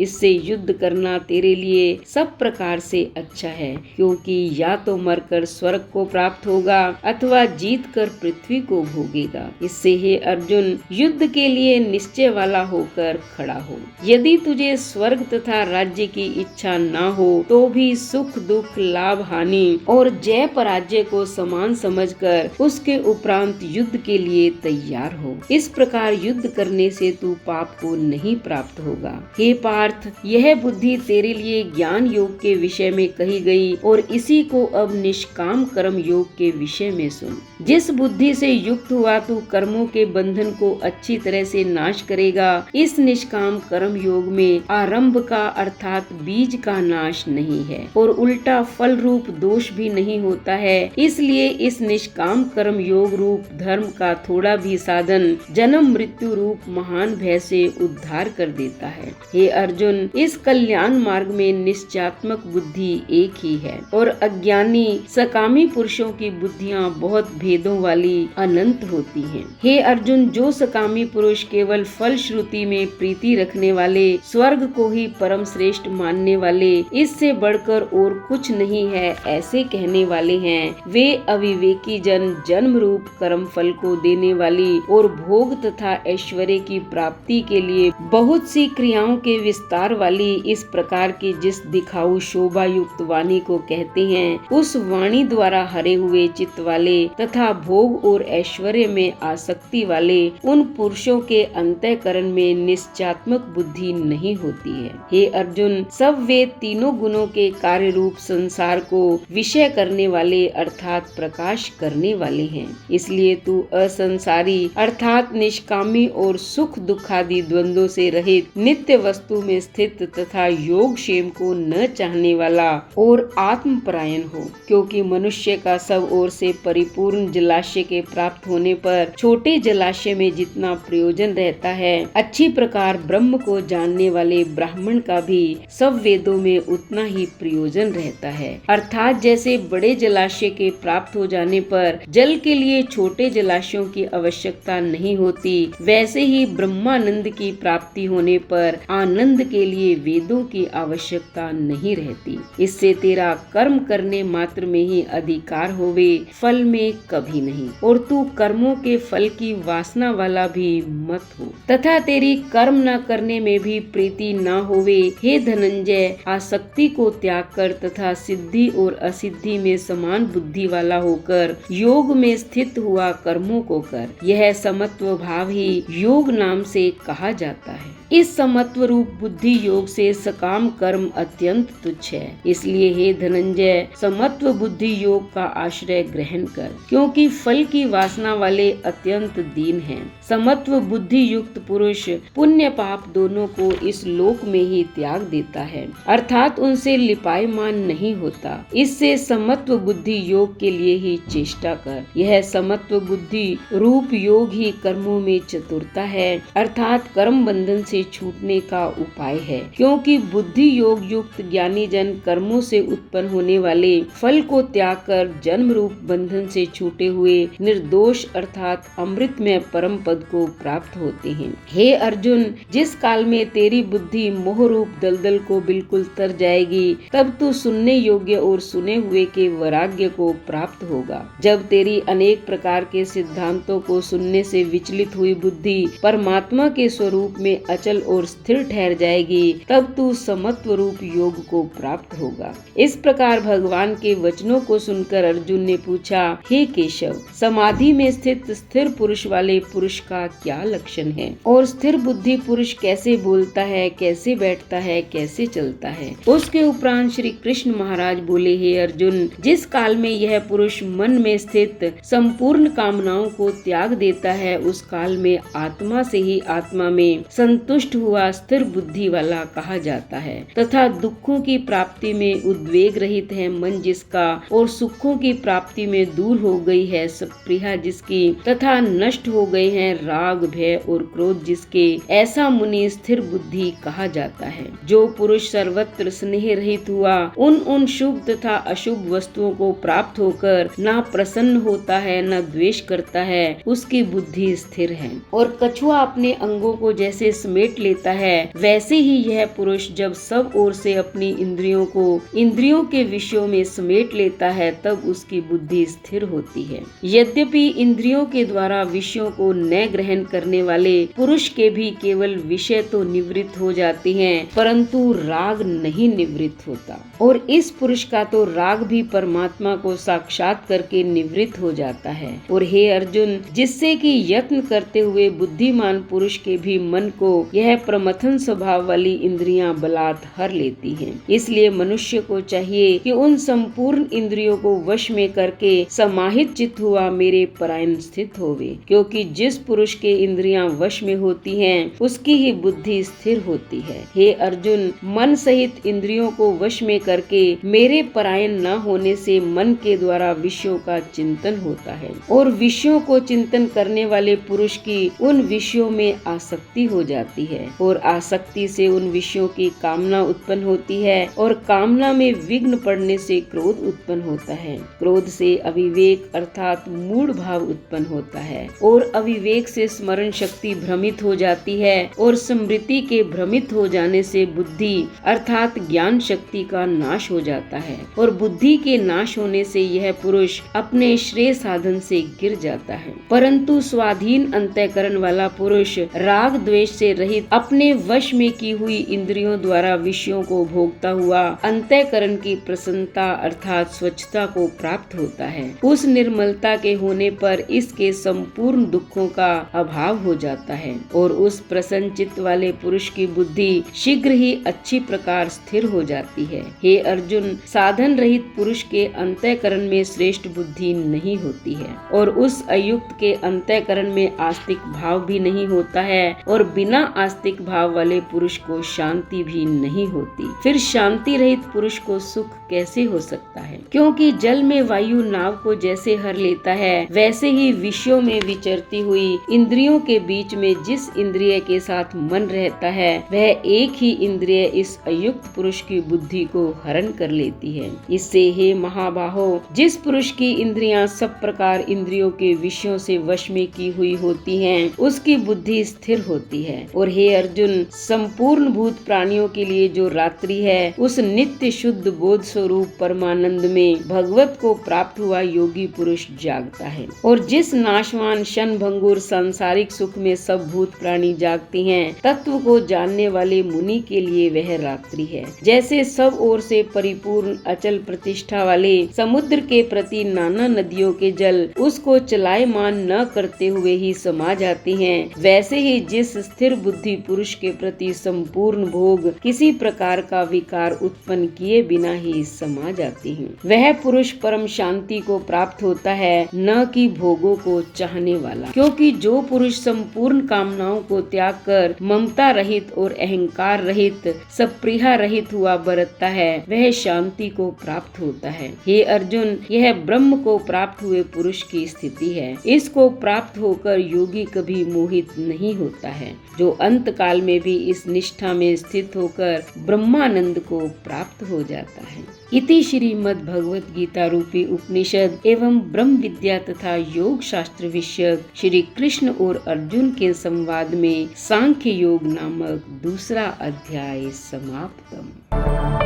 इससे युद्ध करना तेरे लिए सब प्रकार से अच्छा है, क्योंकि या तो मरकर स्वर्ग को प्राप्त होगा अथवा जीत कर पृथ्वी को भोगेगा। इससे हे अर्जुन, युद्ध के लिए निश्चय वाला होकर खड़ा हो। यदि तुझे स्वर्ग तथा राज्य की इच्छा न हो तो भी सुख दुख लाभ हानि और जय पराजय को समान समझकर उसके उपरांत युद्ध के लिए तैयार हो। इस प्रकार युद्ध करने से तू पाप को नहीं प्राप्त होगा। हे पार्थ, यह बुद्धि तेरे लिए ज्ञान योग के विषय में कही गई और इसी को अब निष्काम कर्म योग के विषय में सुन। जिस बुद्धि से युक्त हुआ तू कर्मों के बंधन को अच्छी तरह से नाश करेगा। इस निष्काम कर्म योग में आरंभ का अर्थात बीज का नाश नहीं है और उल्टा फल रूप दोष भी नहीं होता है। इसलिए इस निष्काम कर्म योग रूप धर्म का थोड़ा भी साधन जन्म मृत्यु रूप महान भय से उद्धार कर देता है। हे अर्जुन, इस कल्याण मार्ग में निश्चयात्मक बुद्धि एक ही है और अज्ञानी सकामी पुरुषों की बुद्धियां बहुत भेदों वाली अनंत होती हैं। हे अर्जुन, जो सकामी पुरुष केवल फल श्रुति में प्रीति रखने वाले, स्वर्ग को ही परम श्रेष्ठ मानने वाले, इससे बढ़कर और कुछ नहीं है ऐसे कहने वाले हैं, वे अविवेकी जन जन्म रूप कर्म फल को देने वाली और भोग तथा ऐश्वर्य की प्राप्ति के लिए बहुत सी क्रियाओं के विस्तार वाली इस प्रकार की जिस दिखाऊ शोभा युक्त वाणी को कहते हैं, उस वाणी द्वारा हरे हुए चित्त वाले तथा भोग और ऐश्वर्य में आसक्ति वाले उन पुरुषों के अंतःकरण में निश्चयात्मक बुद्धि नहीं होती है। हे अर्जुन, सब वे तीनों गुणों के कार्य रूप संसार को विषय करने वाले अर्थात प्रकाश करने वाले हैं। इसलिए तू असंसारी अर्थात निष्कामी और सुख दुखादि द्वंद्वों से रहित नित्य वस्तु में स्थित तथा योग क्षेम को न चाहने वाला और आत्मपरायण हो, क्योंकि मनुष्य का सब ओर से परिपूर्ण जलाशय के प्राप्त होने पर छोटे जलाशय में जितना प्रयोजन रहता है, अच्छी प्रकार ब्रह्म को जानने वाले ब्राह्मण का भी सब वेदों में उतना ही प्रयोजन रहता है। अर्थात जैसे बड़े जलाशय के प्राप्त हो जाने पर जल के लिए छोटे जलाशयों की आवश्यकता नहीं होती, वैसे ही ब्रह्मानंद की प्राप्ति होने पर आनंद के लिए वेदों की आवश्यकता नहीं रहती। इससे तेरा कर्म करने मात्र में ही अधिकार होवे, फल में कभी नहीं, और तू कर्मों के फल की वासना वाला भी मत हो तथा तेरी कर्म न करने में भी प्रीति न होवे। हे धनंजय, आसक्ति को त्याग कर तथा सिद्धि और असिद्धि में समान बुद्धि वाला होकर योग में स्थित हुआ कर्मों को कर। यह समत्व भाव ही योग नाम से कहा जाता है। इस समत्व रूप बुद्धि योग से सकाम कर्म अत्यंत तुच्छ है। इसलिए हे धनंजय, समत्व बुद्धि योग का आश्रय ग्रहण कर, क्योंकि फल की वासना वाले अत्यंत दीन हैं। समत्व बुद्धि युक्त पुरुष पुण्य पाप दोनों को इस लोक में ही त्याग देता है, अर्थात उनसे लिपायमान नहीं होता। इससे समत्व बुद्धि योग के लिए ही चेष्टा कर। यह समत्व बुद्धि रूप योग ही कर्मों में चतुरता है, अर्थात कर्म बंधन से छूटने का उपाय है, क्योंकि बुद्धि योग युक्त ज्ञानी जन कर्मों से उत्पन्न होने वाले फल को त्याग कर जन्म रूप बंधन से छूटे हुए निर्दोष अर्थात अमृत में परम पद को प्राप्त होते हैं। हे अर्जुन, जिस काल में तेरी बुद्धि मोह रूप दलदल को बिल्कुल तर जाएगी, तब तू सुनने योग्य और सुने हुए के वैराग्य को प्राप्त होगा। जब तेरी अनेक प्रकार के सिद्धांतों को सुनने से विचलित हुई बुद्धि परमात्मा के स्वरूप में अचल और स्थिर ठहर जाएगी, तब तू समत्व रूप योग को प्राप्त होगा। इस प्रकार भगवान के वचनों को सुनकर अर्जुन ने पूछा, हे केशव, समाधि में स्थित स्थिर पुरुष वाले पुरुष का क्या लक्षण है और स्थिर बुद्धि पुरुष कैसे बोलता है, कैसे बैठता है, कैसे चलता है। उसके उपरांत श्री कृष्ण महाराज बोले, हे अर्जुन, जिस काल में यह पुरुष मन में स्थित संपूर्ण कामनाओं को त्याग देता है, उस काल में आत्मा से ही आत्मा में संतुष्ट हुआ स्थिर बुद्धि वाला कहा जाता है, तथा दुखों की प्राप्ति में उद्वेग रहित है मन जिसका और सुखों की प्राप्ति में दूर हो गई है सप्रिया जिसकी, तथा नष्ट हो गए हैं राग भय और क्रोध जिसके, ऐसा मुनि स्थिर बुद्धि कहा जाता है। जो पुरुष सर्वत्र स्नेह रहित हुआ उन शुभ तथा अशुभ वस्तुओं को प्राप्त होकर ना प्रसन्न होता है न द्वेष करता है, उसकी बुद्धि स्थिर है। और कछुआ अपने अंगों को जैसे समेट समेट लेता है, वैसे ही यह पुरुष जब सब ओर से अपनी इंद्रियों को इंद्रियों के विषयों में समेट लेता है, तब उसकी बुद्धि स्थिर होती है। यद्यपि इंद्रियों के द्वारा विषयों को न ग्रहण करने वाले पुरुष के भी केवल विषय तो निवृत्त हो जाते हैं, परंतु राग नहीं निवृत्त होता, और इस पुरुष का तो राग भी परमात्मा को साक्षात करके निवृत्त हो जाता है। और हे अर्जुन, जिससे कि यत्न करते हुए बुद्धिमान पुरुष के भी मन को यह प्रमथन स्वभाव वाली इंद्रियां बलात् हर लेती हैं। इसलिए मनुष्य को चाहिए कि उन संपूर्ण इंद्रियों को वश में करके समाहित चित्त हुआ मेरे परायण स्थित होवे, क्योंकि जिस पुरुष के इंद्रियां वश में होती हैं, उसकी ही बुद्धि स्थिर होती है। हे अर्जुन, मन सहित इंद्रियों को वश में करके मेरे परायण न होने से मन के द्वारा विषयों का चिंतन होता है, और विषयों को चिंतन करने वाले पुरुष की उन विषयों में आसक्ति हो जाती है, और आसक्ति से उन विषयों की कामना उत्पन्न होती है, और कामना में विघ्न पड़ने से क्रोध उत्पन्न होता है। क्रोध से अविवेक अर्थात मूढ़ भाव उत्पन्न होता है, और अविवेक से स्मरण शक्ति भ्रमित हो जाती है, और स्मृति के भ्रमित हो जाने से बुद्धि अर्थात ज्ञान शक्ति का नाश हो जाता है, और बुद्धि के नाश होने से यह पुरुष अपने श्रेय साधन से गिर जाता है। परंतु स्वाधीन अंतःकरण वाला पुरुष राग द्वेष से रहित अपने वश में की हुई इंद्रियों द्वारा विषयों को भोगता हुआ अंतःकरण की प्रसन्नता अर्थात स्वच्छता को प्राप्त होता है। उस निर्मलता के होने पर इसके संपूर्ण दुखों का अभाव हो जाता है, और उस प्रसन्न चित्त वाले पुरुष की बुद्धि शीघ्र ही अच्छी प्रकार स्थिर हो जाती है। हे अर्जुन, साधन रहित पुरुष के अंतःकरण में श्रेष्ठ बुद्धि नहीं होती है, और उस अयुक्त के अंतःकरण में आस्तिक भाव भी नहीं होता है, और बिना आस्तिक भाव वाले पुरुष को शांति भी नहीं होती। फिर शांति रहित पुरुष को सुख कैसे हो सकता है? क्योंकि जल में वायु नाव को जैसे हर लेता है, वैसे ही विषयों में विचरती हुई इंद्रियों के बीच में जिस इंद्रिय के साथ मन रहता है, वह एक ही इंद्रिय इस अयुक्त पुरुष की बुद्धि को हरण कर लेती है। इससे हे महाबाहो, जिस पुरुष की इंद्रियां सब प्रकार इंद्रियों के विषयों से वश में की हुई होती हैं, उसकी बुद्धि स्थिर होती है। और हे अर्जुन, संपूर्ण भूत प्राणियों के लिए जो रात्रि है, उस नित्य शुद्ध बोध स्वरूप परमानंद में भगवत को प्राप्त हुआ योगी पुरुष जागता है, और जिस नाशवान क्षण भंगुर सांसारिक सुख में सब भूत प्राणी जागते हैं, तत्व को जानने वाले मुनि के लिए वह रात्रि है। जैसे सब ओर से परिपूर्ण अचल प्रतिष्ठा वाले समुद्र के प्रति नाना नदियों के जल उसको चलायमान न करते हुए ही समा जाते हैं, वैसे ही जिस स्थिर बुद्धि पुरुष के प्रति संपूर्ण भोग किसी प्रकार का विकार उत्पन्न किए बिना ही समा जाती हैं, वह पुरुष परम शांति को प्राप्त होता है, न कि भोगों को चाहने वाला। क्योंकि जो पुरुष संपूर्ण कामनाओं को त्याग कर ममता रहित और अहंकार रहित सप्रिया रहित हुआ बरतता है, वह शांति को प्राप्त होता है। हे अर्जुन, यह ब्रह्म को प्राप्त हुए पुरुष की स्थिति है। इसको प्राप्त होकर योगी कभी मोहित नहीं होता है, जो अंत काल में भी इस निष्ठा में स्थित होकर ब्रह्मानंद को प्राप्त हो जाता है। इति श्रीमद् भगवत गीता रूपी उपनिषद एवं ब्रह्म विद्या तथा योग शास्त्र विषयक श्री कृष्ण और अर्जुन के संवाद में सांख्य योग नामक दूसरा अध्याय समाप्तम।